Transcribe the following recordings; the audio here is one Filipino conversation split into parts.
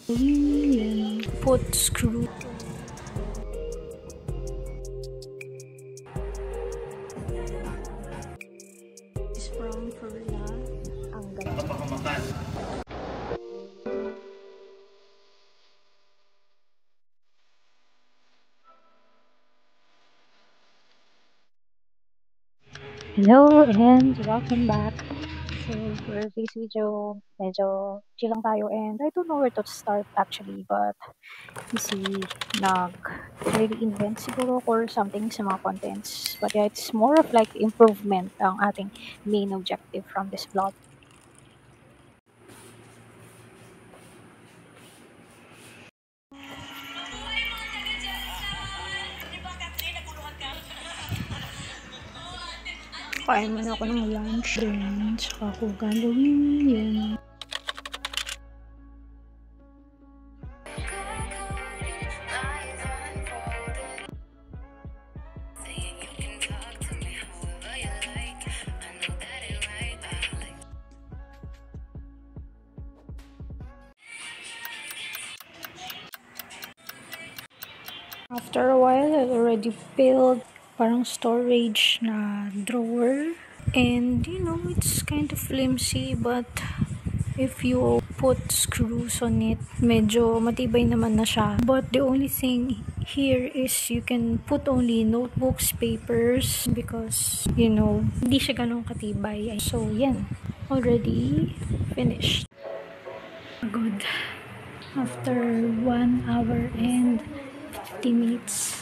Foot screw. Is from Perla. Ang ganda. Hello and welcome back. So for this video, medyo chill lang tayo and I don't know where to start actually, but you see, really invent siguro or something sa mga contents. But yeah, it's more of like improvement ang ating main objective from this vlog. Kain muna ako ng lunch din, tsaka ako gagawin yun. After a while, I already built parang storage na drawer. And you know, it's kind of flimsy, but if you put screws on it, medyo matibay naman na siya. But the only thing here is you can put only notebooks, papers, because, you know, hindi siya ganun katibay. So, yan. Already finished. Good. After 1 hour and 50 minutes.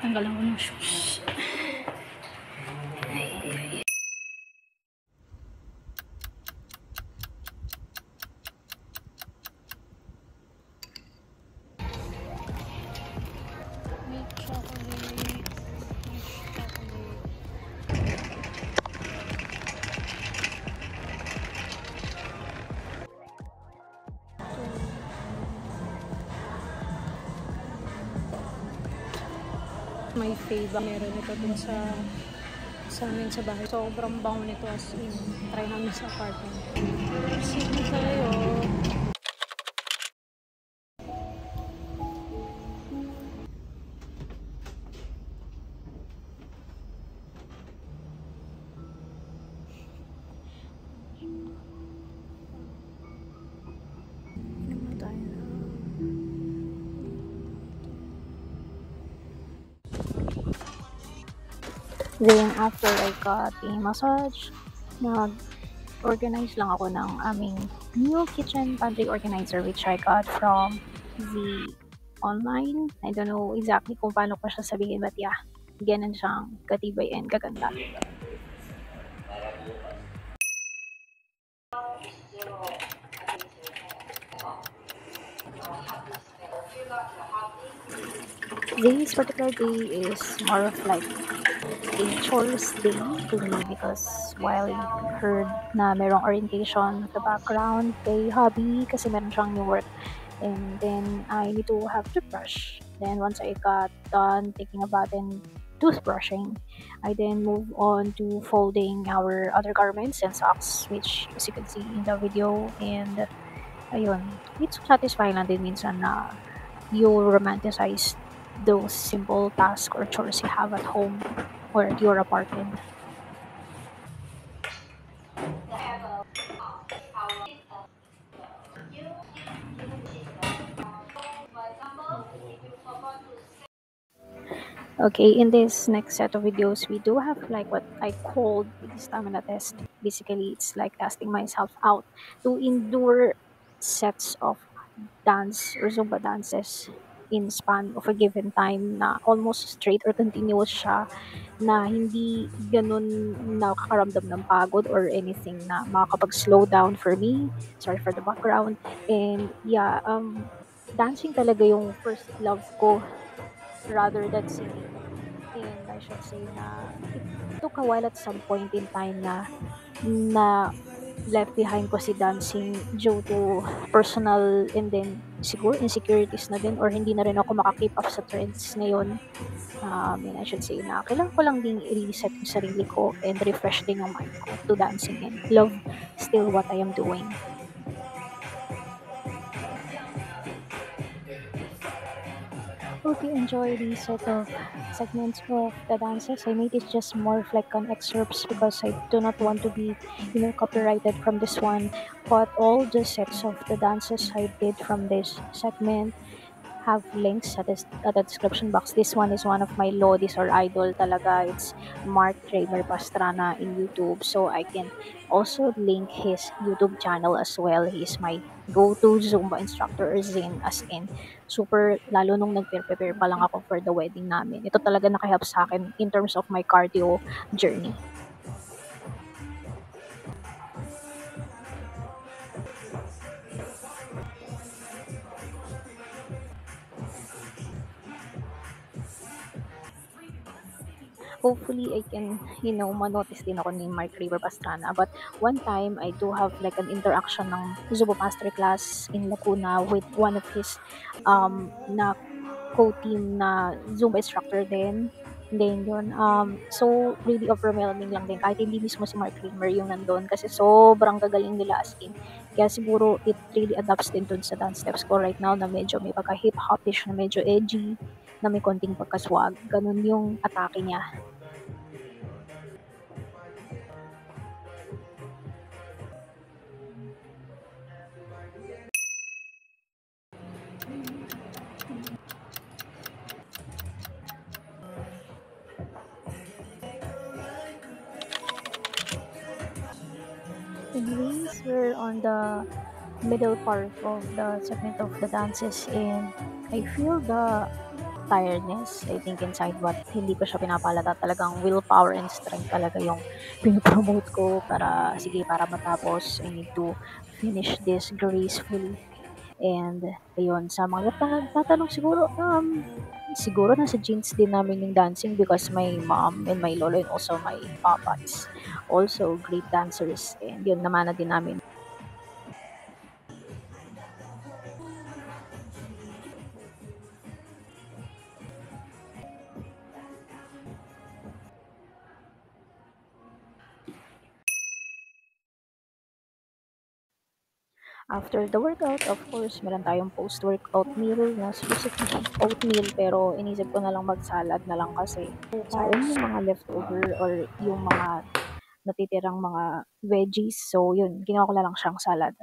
Tanggal ako ng shoes. Milk chocolate. My fave, meron ito dun sa amin sa bahay. Sobrang bango nito, as in, try namin sa apartment. Sige tayo. Then, after I got a massage, nag-organize lang ako ng aming new kitchen pantry organizer which I got from the online. I don't know exactly kung paano ko siya sabihin, but yeah, ganun siyang katibay and gaganda. This particular day is more of like a chores day to me because while I heard na merong orientation at the background kay hubby kasi meron siyang new work, and then I need to have toothbrush. Then once I got done taking a bath and toothbrushing, I then move on to folding our other garments and socks, which as you can see in the video. And ayun, it's satisfying lang din minsan na you romanticize those simple tasks or chores you have at home or at your apartment. Okay, in this next set of videos, we do have like what I called the stamina test. Basically, it's like testing myself out to endure sets of dance or Zumba dances in span of a given time na almost straight or continuous siya, na hindi ganun nakakaramdam ng pagod or anything na makakapag-slow down for me. Sorry for the background. And yeah, dancing talaga yung first love ko rather than singing. And I should say na it took a while at some point in time na left behind ko si dancing due to personal and then siguro insecurities na din or hindi na rin ako makakeep up sa trends ngayon. And I should say na kailangan ko lang ding i-reset yung sarili ko and refresh din yung mind ko to dancing and love still what I am doing. Hope you enjoy these set of segments of the dances. I made it just more of like an excerpts because I do not want to be, copyrighted from this one. But all the sets of the dances I did from this segment have links at the description box. This one is one of my lodis or idol talaga. It's Mark Kramer Pastrana in YouTube. So I can also link his YouTube channel as well. He's my go-to Zumba instructor or Zen, as in super, lalo nung nag-prepare pa lang ako for the wedding namin. Ito talaga nakahelp sa akin in terms of my cardio journey. Hopefully I can, manotice din ako ni Mark River Pastrana. But one time, I do have like an interaction ng Zumba Masterclass in Lacuna with one of his na co-team na Zumba instructor din. Then yun, so really overwhelming lang din kahit hindi mismo si Mark Kramer yung nandun kasi sobrang gagaling nila as in. Kaya siguro it really adapts din dun sa dance steps ko right now na medyo may pagka hip-hopish na medyo edgy na may konting pagka-swag. Ganun yung atake niya. Anyways, we're on the middle part of the segment of the dances and I feel the tiredness, I think, inside, but hindi ko siya pinapalata. Talagang willpower and strength talaga yung pinopromote ko para, sige, para matapos, I need to finish this gracefully. And, ayun, sa mga tatanong siguro, siguro nasa genes din namin yung dancing because my mom and my lolo and also my papa is also great dancers. And yun, namana din namin. After the workout, of course, meron tayong post-workout meal na specifically oatmeal pero inisip ko na lang mag-salad na lang kasi sayang yung mga leftover or yung mga natitirang mga veggies. So, yun, ginawa ko na lang siyang salad.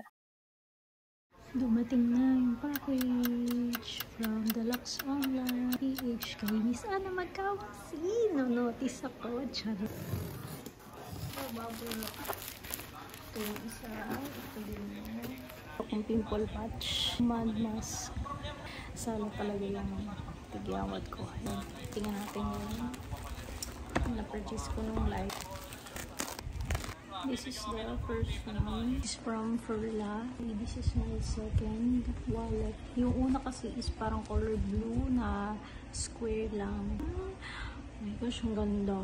Dumating na yung package from Deluxe Online PH kay Miss Ana Magkawasi. No-notice ako. Charot. Oh, babulo. Ito yung isa. Ito din yun. Akong pimple patch. Mud mask. Sala talaga yung tigyawad ko. Ayan. Tingnan natin yung na-purchase ko nung light. This is the first one. This is from Furla. This is my second wallet. Yung una kasi is parang color blue na square lang. Oh my gosh, ang ganda.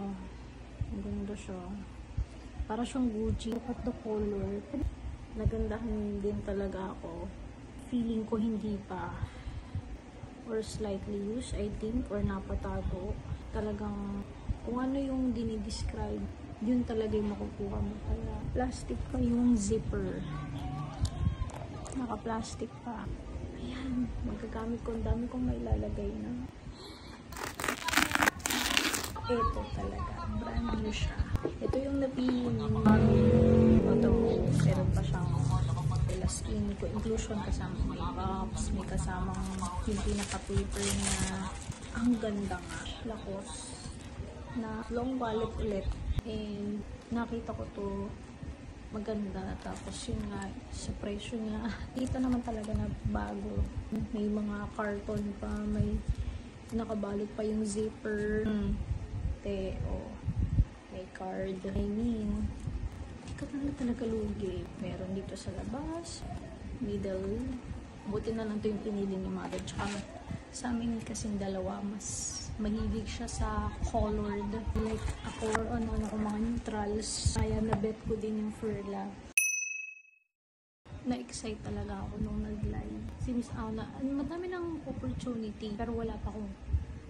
Ang ganda siya. Para siyang Gucci. Look at the color. Nagandahan din talaga ako. Feeling ko hindi pa. Or slightly used, I think. Or napatago. Talagang kung ano yung dinidescribe, yun talaga yung makukuha mo. Kaya plastic pa yung zipper. Naka-plastic pa. Ayan, magagamit ko. Ang dami kong mailalagay na. Ito talaga. Brand new siya. Ito yung napili ito. Meron pa siyang elastin ko. Inclusion kasama may box. May kasamang yung pinaka-paper na ang ganda nga. Lakos. Na long wallet ulit. And nakita ko to maganda, tapos yun nga sa presyo niya kita naman talaga na bago, may mga carton pa, may nakabalot pa yung zipper may card, I mean hindi ka talaga lugi. Meron dito sa labas, middle, buti na lang to yung pinili ni mother, tsaka sa amin kasing dalawa mas mahilig siya sa colored. Like ako or ano ko mga neutrals. Kaya na-bet ko din yung Furla. Na-excite talaga ako nung nag-live. Si Miss Ana, madami ng opportunity pero wala pa akong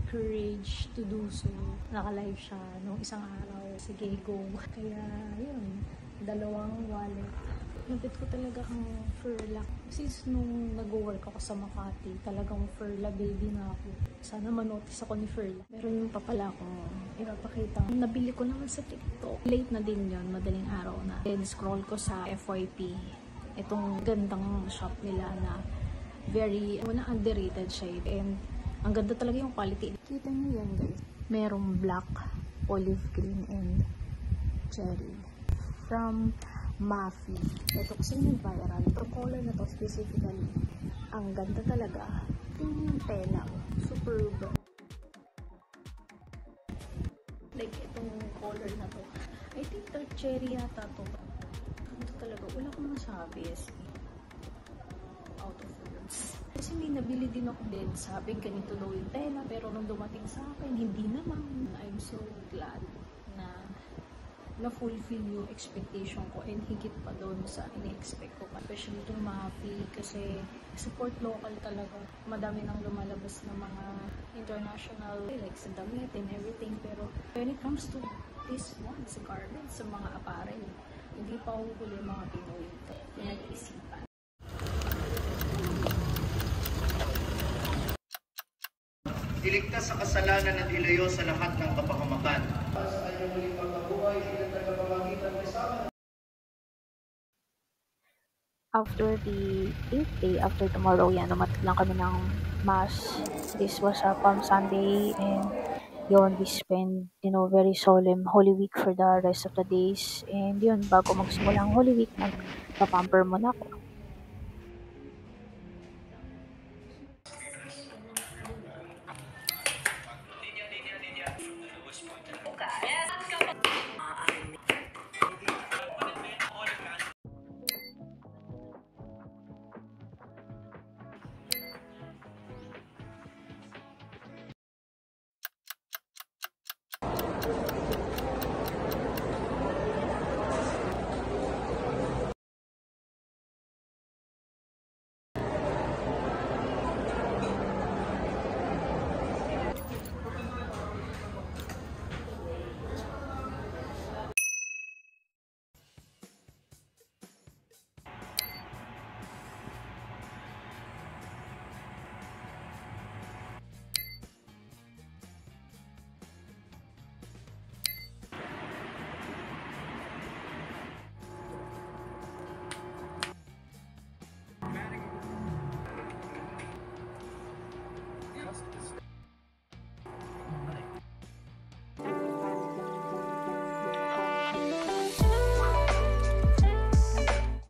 courage to do so. Naka-live siya nung isang araw. Sige, go. Kaya yun, dalawang wallet. Lapit ko talaga ang Furla. Since nung nag-work ako sa Makati, talagang Furla baby na ako. Sana manotice ako ni Furla. Meron yung pa pala akong ipapakita. Nabili ko naman sa TikTok. Late na din yon, madaling araw na. Then scroll ko sa FYP. Itong gandang shop nila na very, underrated siya. And ang ganda talaga yung quality. Kita niyo yan guys. Merong black, olive green, and cherry. From Mafi. Ito kasi yung viral. Itong color na to specifically, ang ganda talaga. Yung tela, superb. Like itong color na to. I think dark cherry yata to. Ito talaga, wala akong masabi. Out of words. Kasi may nabili din ako din. Sabi ganito daw yung tela, pero nung dumating sa akin, hindi naman. I'm so glad na na-fulfill yung expectation ko and higit pa doon sa ini-expect ko. Especially itong Mafi kasi support local talaga. Madami nang lumalabas ng mga international like sa damit and everything. Pero when it comes to this one, sa garments, sa mga apparel, hindi pa huli mga Pinoy pinag-isipan. Iligtas sa kasalanan at ilayo sa lahat ng kapahamakan. Sa kanyang muling pagkabuhay, pinagpapamagitan may sama. After the 8th day, after tomorrow, yan, umattend lang kami ng Mass. This was a Palm Sunday, and yun, we spend, very solemn Holy Week for the rest of the days. And yun, bago magsimula ang Holy Week, nagpa-pamper muna ako.